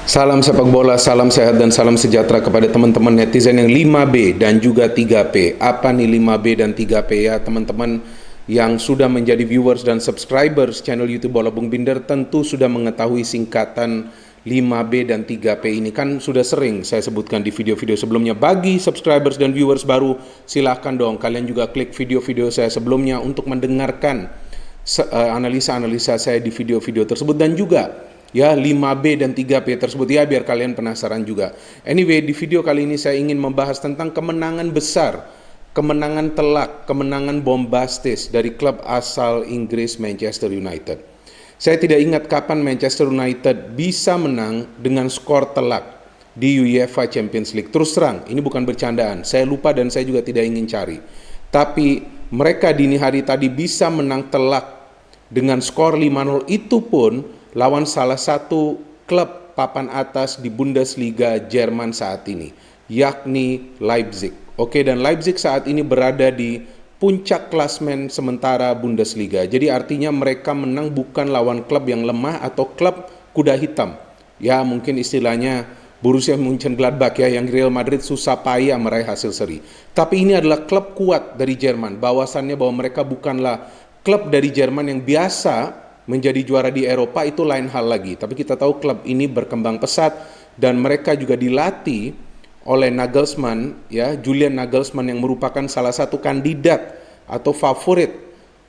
Salam sepak bola, salam sehat dan salam sejahtera kepada teman-teman netizen yang 5B dan juga 3P. Apa nih 5B dan 3P ya teman-teman yang sudah menjadi viewers dan subscribers channel YouTube Bola Bung Binder tentu sudah mengetahui singkatan 5B dan 3P ini kan sudah sering saya sebutkan di video-video sebelumnya. Bagi subscribers dan viewers baru silahkan dong kalian juga klik video-video saya sebelumnya untuk mendengarkan analisa-analisa saya di video-video tersebut dan juga ya 5B dan 3P tersebut ya biar kalian penasaran juga. Anyway, di video kali ini saya ingin membahas tentang kemenangan besar, kemenangan telak, kemenangan bombastis dari klub asal Inggris Manchester United. Saya tidak ingat kapan Manchester United bisa menang dengan skor telak di UEFA Champions League. Terus terang, ini bukan bercandaan. Saya lupa dan saya juga tidak ingin cari. Tapi mereka dini hari tadi bisa menang telak dengan skor 5-0 itu pun lawan salah satu klub papan atas di Bundesliga Jerman saat ini, yakni Leipzig. Oke, dan Leipzig saat ini berada di puncak klasmen sementara Bundesliga. Jadi artinya mereka menang bukan lawan klub yang lemah atau klub kuda hitam. Ya, mungkin istilahnya Borussia Mönchengladbach ya, yang Real Madrid susah payah meraih hasil seri. Tapi ini adalah klub kuat dari Jerman. Bahwasannya bahwa mereka bukanlah klub dari Jerman yang biasa menjadi juara di Eropa itu lain hal lagi. Tapi kita tahu klub ini berkembang pesat dan mereka juga dilatih oleh Nagelsmann, ya, Julian Nagelsmann yang merupakan salah satu kandidat atau favorit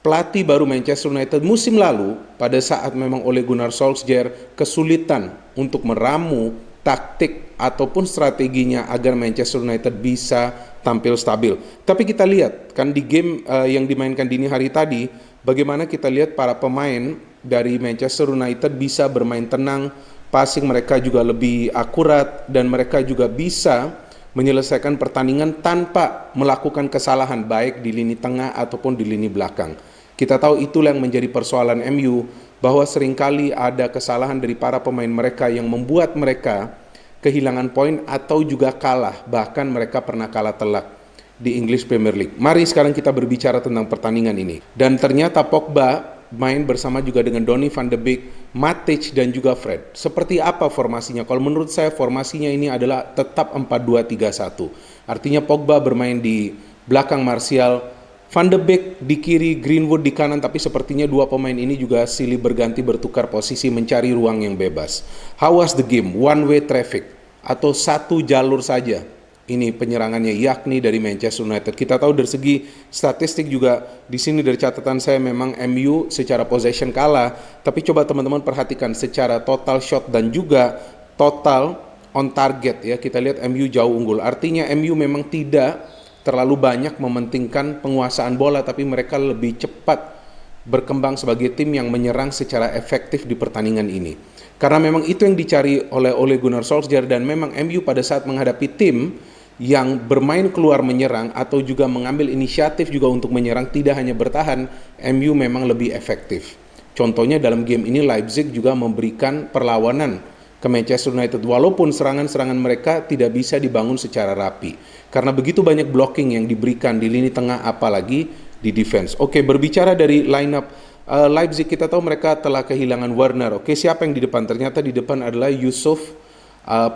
pelatih baru Manchester United musim lalu pada saat memang Ole Gunnar Solskjaer kesulitan untuk meramu taktik ataupun strateginya agar Manchester United bisa tampil stabil. Tapi kita lihat kan di game yang dimainkan dini hari tadi, bagaimana kita lihat para pemain dari Manchester United bisa bermain tenang, passing mereka juga lebih akurat dan mereka juga bisa menyelesaikan pertandingan tanpa melakukan kesalahan baik di lini tengah ataupun di lini belakang. Kita tahu itulah yang menjadi persoalan MU, bahwa seringkali ada kesalahan dari para pemain mereka yang membuat mereka kehilangan poin atau juga kalah, bahkan mereka pernah kalah telak di English Premier League. Mari sekarang kita berbicara tentang pertandingan ini. Dan ternyata Pogba main bersama juga dengan Donny van de Beek, Matic dan juga Fred. Seperti apa formasinya? Kalau menurut saya formasinya ini adalah tetap 4-2-3-1. Artinya Pogba bermain di belakang Martial, Van de Beek di kiri, Greenwood di kanan, tapi sepertinya dua pemain ini juga silih berganti bertukar posisi mencari ruang yang bebas. How was the game? One way traffic atau satu jalur saja ini penyerangannya, yakni dari Manchester United. Kita tahu dari segi statistik juga di sini dari catatan saya memang MU secara possession kalah, tapi coba teman-teman perhatikan secara total shot dan juga total on target ya, kita lihat MU jauh unggul. Artinya MU memang tidak terlalu banyak mementingkan penguasaan bola, tapi mereka lebih cepat berkembang sebagai tim yang menyerang secara efektif di pertandingan ini. Karena memang itu yang dicari oleh Ole Gunnar Solskjaer, dan memang MU pada saat menghadapi tim yang bermain keluar menyerang atau juga mengambil inisiatif juga untuk menyerang, tidak hanya bertahan, MU memang lebih efektif. Contohnya dalam game ini Leipzig juga memberikan perlawanan ke Manchester United walaupun serangan-serangan mereka tidak bisa dibangun secara rapi karena begitu banyak blocking yang diberikan di lini tengah apalagi di defense. Oke, berbicara dari line up Leipzig, kita tahu mereka telah kehilangan Werner. Oke, siapa yang di depan? Ternyata di depan adalah Yusuf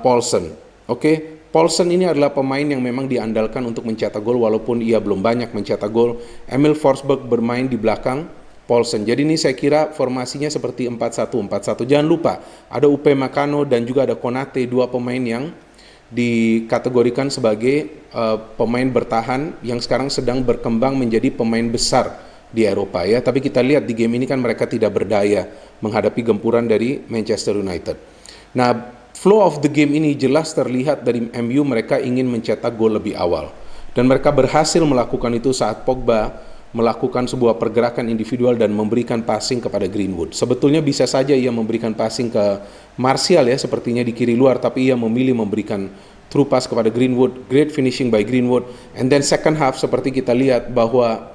Poulsen. Oke, Poulsen ini adalah pemain yang memang diandalkan untuk mencetak gol walaupun ia belum banyak mencetak gol. Emil Forsberg bermain di belakang Poulsen. Jadi ini saya kira formasinya seperti 4-1-4-1. Jangan lupa ada Upamecano dan juga ada Konate, dua pemain yang dikategorikan sebagai pemain bertahan yang sekarang sedang berkembang menjadi pemain besar di Eropa ya. Tapi kita lihat di game ini kan mereka tidak berdaya menghadapi gempuran dari Manchester United. Nah, flow of the game ini jelas terlihat dari MU, mereka ingin mencetak gol lebih awal. Dan mereka berhasil melakukan itu saat Pogba melakukan sebuah pergerakan individual dan memberikan passing kepada Greenwood. Sebetulnya bisa saja ia memberikan passing ke Martial ya, sepertinya di kiri luar, tapi ia memilih memberikan through pass kepada Greenwood. Great finishing by Greenwood. And then second half seperti kita lihat bahwa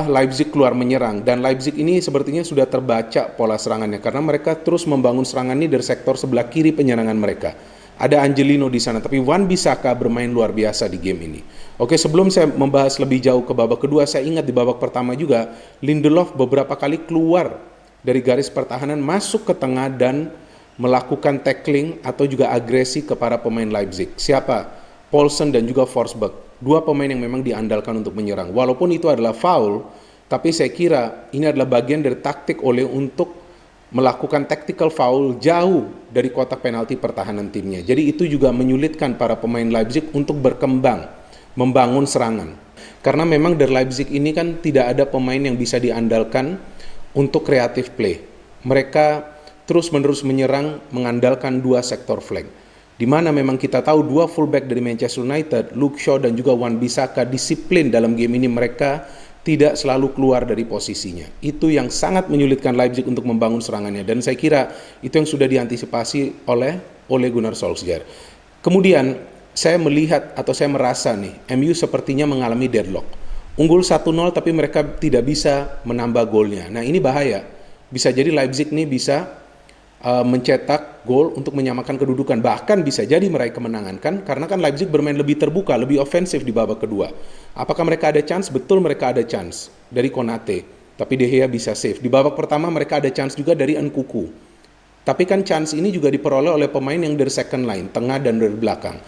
Leipzig keluar menyerang, dan Leipzig ini sepertinya sudah terbaca pola serangannya karena mereka terus membangun serangan ini dari sektor sebelah kiri penyerangan mereka. Ada Angelino di sana, tapi Wan-Bissaka bermain luar biasa di game ini. Oke, sebelum saya membahas lebih jauh ke babak kedua, saya ingat di babak pertama juga Lindelof beberapa kali keluar dari garis pertahanan masuk ke tengah dan melakukan tackling atau juga agresi ke para pemain Leipzig. Siapa? Poulsen dan juga Forsberg. Dua pemain yang memang diandalkan untuk menyerang. Walaupun itu adalah foul, tapi saya kira ini adalah bagian dari taktik Ole untuk melakukan tactical foul jauh dari kotak penalti pertahanan timnya. Jadi itu juga menyulitkan para pemain Leipzig untuk berkembang, membangun serangan. Karena memang dari Leipzig ini kan tidak ada pemain yang bisa diandalkan untuk creative play. Mereka terus-menerus menyerang mengandalkan dua sektor flank. Di mana memang kita tahu dua fullback dari Manchester United, Luke Shaw dan juga Wan-Bissaka, disiplin dalam game ini, mereka tidak selalu keluar dari posisinya. Itu yang sangat menyulitkan Leipzig untuk membangun serangannya, dan saya kira itu yang sudah diantisipasi oleh Ole Gunnar Solskjaer. Kemudian saya melihat atau saya merasa nih, MU sepertinya mengalami deadlock. Unggul 1-0 tapi mereka tidak bisa menambah golnya. Nah, ini bahaya. Bisa jadi Leipzig nih bisa mencetak gol untuk menyamakan kedudukan, bahkan bisa jadi meraih kemenangan kan, karena kan Leipzig bermain lebih terbuka, lebih ofensif di babak kedua. Apakah mereka ada chance? Betul, mereka ada chance dari Konate, tapi De Gea bisa save. Di babak pertama mereka ada chance juga dari Nkunku, tapi kan chance ini juga diperoleh oleh pemain yang dari second line, tengah dan dari belakang.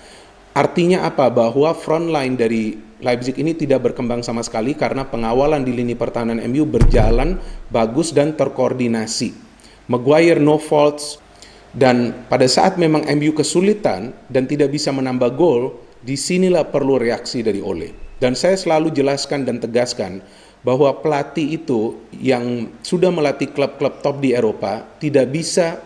Artinya apa? Bahwa front line dari Leipzig ini tidak berkembang sama sekali karena pengawalan di lini pertahanan MU berjalan bagus dan terkoordinasi. Maguire no faults, dan pada saat memang MU kesulitan dan tidak bisa menambah gol, disinilah perlu reaksi dari Ole. Dan saya selalu jelaskan dan tegaskan bahwa pelatih itu yang sudah melatih klub-klub top di Eropa tidak bisa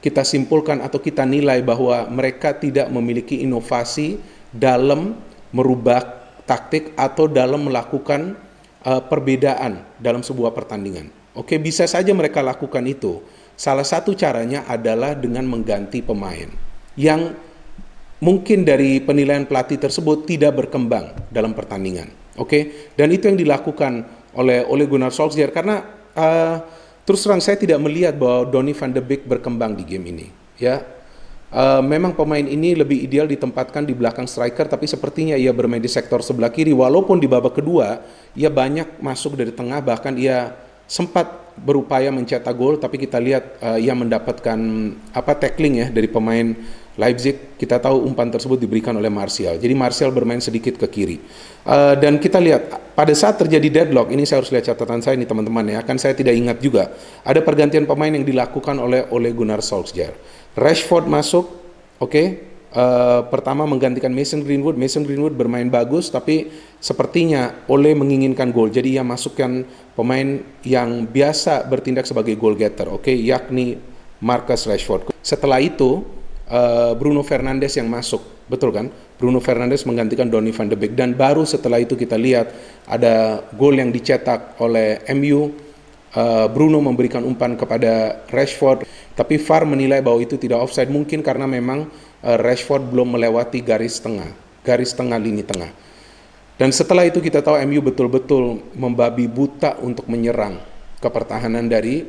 kita simpulkan atau kita nilai bahwa mereka tidak memiliki inovasi dalam merubah taktik atau dalam melakukan perbedaan dalam sebuah pertandingan. Oke, bisa saja mereka lakukan itu. Salah satu caranya adalah dengan mengganti pemain yang mungkin dari penilaian pelatih tersebut tidak berkembang dalam pertandingan. Oke, dan itu yang dilakukan oleh Ole Gunnar Solskjaer karena terus terang saya tidak melihat bahwa Donny van de Beek berkembang di game ini. Ya, memang pemain ini lebih ideal ditempatkan di belakang striker, tapi sepertinya ia bermain di sektor sebelah kiri. Walaupun di babak kedua ia banyak masuk dari tengah, bahkan ia sempat berupaya mencetak gol, tapi kita lihat ia mendapatkan tackling ya dari pemain Leipzig. Kita tahu umpan tersebut diberikan oleh Martial. Jadi Martial bermain sedikit ke kiri. Dan kita lihat pada saat terjadi deadlock, ini saya harus lihat catatan saya ini teman-teman ya, kan saya tidak ingat juga. Ada pergantian pemain yang dilakukan oleh Ole Gunnar Solskjaer. Rashford masuk, oke. Pertama menggantikan Mason Greenwood. Mason Greenwood bermain bagus, tapi sepertinya Ole menginginkan gol. Jadi ia masukkan pemain yang biasa bertindak sebagai goal getter, oke, yakni Marcus Rashford. Setelah itu Bruno Fernandes yang masuk, betul kan? Bruno Fernandes menggantikan Donny van de Beek, dan baru setelah itu kita lihat ada gol yang dicetak oleh MU. Bruno memberikan umpan kepada Rashford, tapi VAR menilai bahwa itu tidak offside, mungkin karena memang Rashford belum melewati garis tengah lini tengah. Dan setelah itu kita tahu MU betul-betul membabi buta untuk menyerang ke pertahanan dari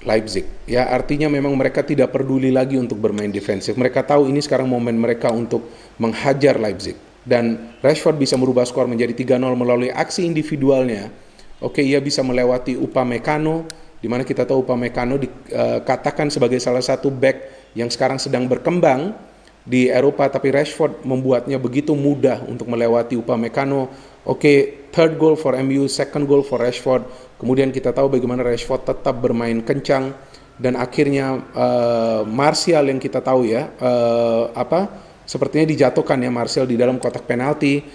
Leipzig. Ya, artinya memang mereka tidak peduli lagi untuk bermain defensif. Mereka tahu ini sekarang momen mereka untuk menghajar Leipzig. Dan Rashford bisa merubah skor menjadi 3-0 melalui aksi individualnya. Oke, ia bisa melewati Upamecano, di mana kita tahu Upamecano dikatakan sebagai salah satu back yang sekarang sedang berkembang di Eropa, tapi Rashford membuatnya begitu mudah untuk melewati Upamecano. Oke, third goal for MU, second goal for Rashford. Kemudian kita tahu bagaimana Rashford tetap bermain kencang, dan akhirnya Martial yang kita tahu ya, sepertinya dijatuhkan ya Martial di dalam kotak penalti.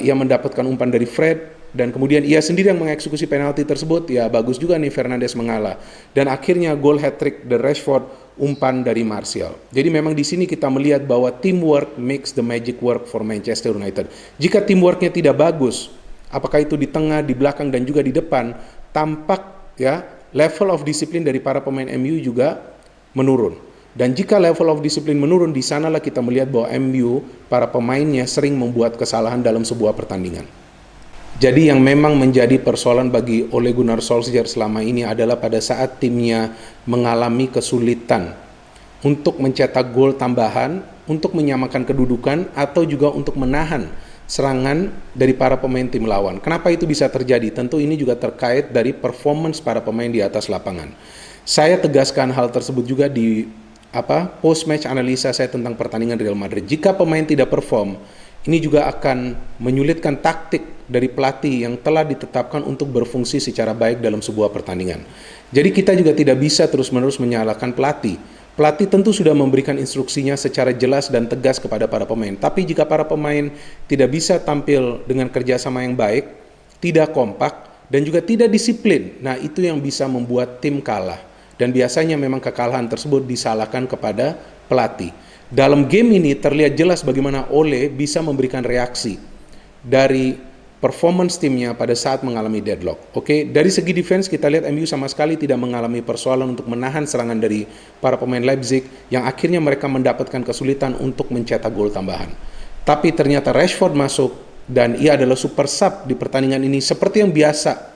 Ia mendapatkan umpan dari Fred, dan kemudian ia sendiri yang mengeksekusi penalti tersebut. Ya, bagus juga nih Fernandes mengalah, dan akhirnya gol hat-trick dari Rashford, umpan dari Martial. Jadi memang di sini kita melihat bahwa teamwork makes the magic work for Manchester United. Jika teamworknya tidak bagus, apakah itu di tengah, di belakang, dan juga di depan, tampak ya level of disiplin dari para pemain MU juga menurun. Dan jika level of disiplin menurun, di sanalah kita melihat bahwa MU, para pemainnya sering membuat kesalahan dalam sebuah pertandingan. Jadi yang memang menjadi persoalan bagi Ole Gunnar Solskjaer selama ini adalah pada saat timnya mengalami kesulitan untuk mencetak gol tambahan, untuk menyamakan kedudukan, atau juga untuk menahan serangan dari para pemain tim lawan. Kenapa itu bisa terjadi? Tentu ini juga terkait dari performance para pemain di atas lapangan. Saya tegaskan hal tersebut juga di post match analisa saya tentang pertandingan Real Madrid. Jika pemain tidak perform, ini juga akan menyulitkan taktik dari pelatih yang telah ditetapkan untuk berfungsi secara baik dalam sebuah pertandingan. Jadi kita juga tidak bisa terus-menerus menyalahkan pelatih. Pelatih tentu sudah memberikan instruksinya secara jelas dan tegas kepada para pemain. Tapi jika para pemain tidak bisa tampil dengan kerjasama yang baik, tidak kompak, dan juga tidak disiplin, nah itu yang bisa membuat tim kalah. Dan biasanya memang kekalahan tersebut disalahkan kepada pelatih. Dalam game ini terlihat jelas bagaimana Ole bisa memberikan reaksi dari performance timnya pada saat mengalami deadlock. Oke, dari segi defense kita lihat MU sama sekali tidak mengalami persoalan untuk menahan serangan dari para pemain Leipzig yang akhirnya mereka mendapatkan kesulitan untuk mencetak gol tambahan. Tapi ternyata Rashford masuk dan ia adalah super sub di pertandingan ini seperti yang biasa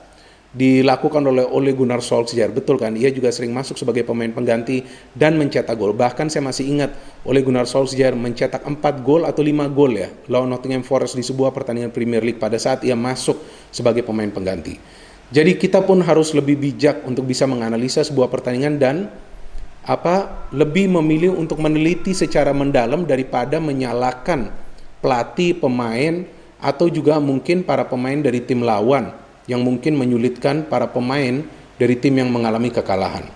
dilakukan oleh Ole Gunnar Solskjaer. Betul kan? Ia juga sering masuk sebagai pemain pengganti dan mencetak gol. Bahkan saya masih ingat Ole Gunnar Solskjaer mencetak 4 gol atau 5 gol ya lawan Nottingham Forest di sebuah pertandingan Premier League pada saat ia masuk sebagai pemain pengganti. Jadi kita pun harus lebih bijak untuk bisa menganalisa sebuah pertandingan dan lebih memilih untuk meneliti secara mendalam daripada menyalahkan pelatih, pemain, atau juga mungkin para pemain dari tim lawan yang mungkin menyulitkan para pemain dari tim yang mengalami kekalahan.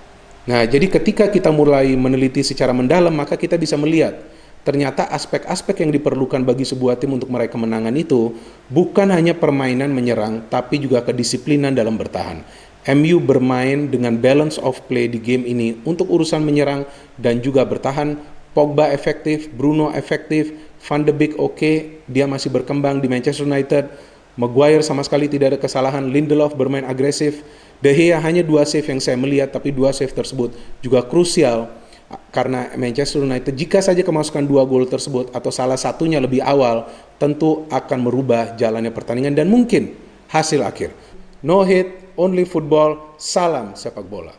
Nah, jadi ketika kita mulai meneliti secara mendalam, maka kita bisa melihat ternyata aspek-aspek yang diperlukan bagi sebuah tim untuk meraih kemenangan itu bukan hanya permainan menyerang, tapi juga kedisiplinan dalam bertahan. MU bermain dengan balance of play di game ini untuk urusan menyerang dan juga bertahan. Pogba efektif, Bruno efektif, Van de Beek oke, dia masih berkembang di Manchester United. Maguire sama sekali tidak ada kesalahan, Lindelof bermain agresif, De Gea hanya 2 save yang saya melihat, tapi 2 save tersebut juga krusial karena Manchester United jika saja kemasukan 2 gol tersebut atau salah satunya lebih awal, tentu akan merubah jalannya pertandingan dan mungkin hasil akhir. No hate, only football, salam sepak bola.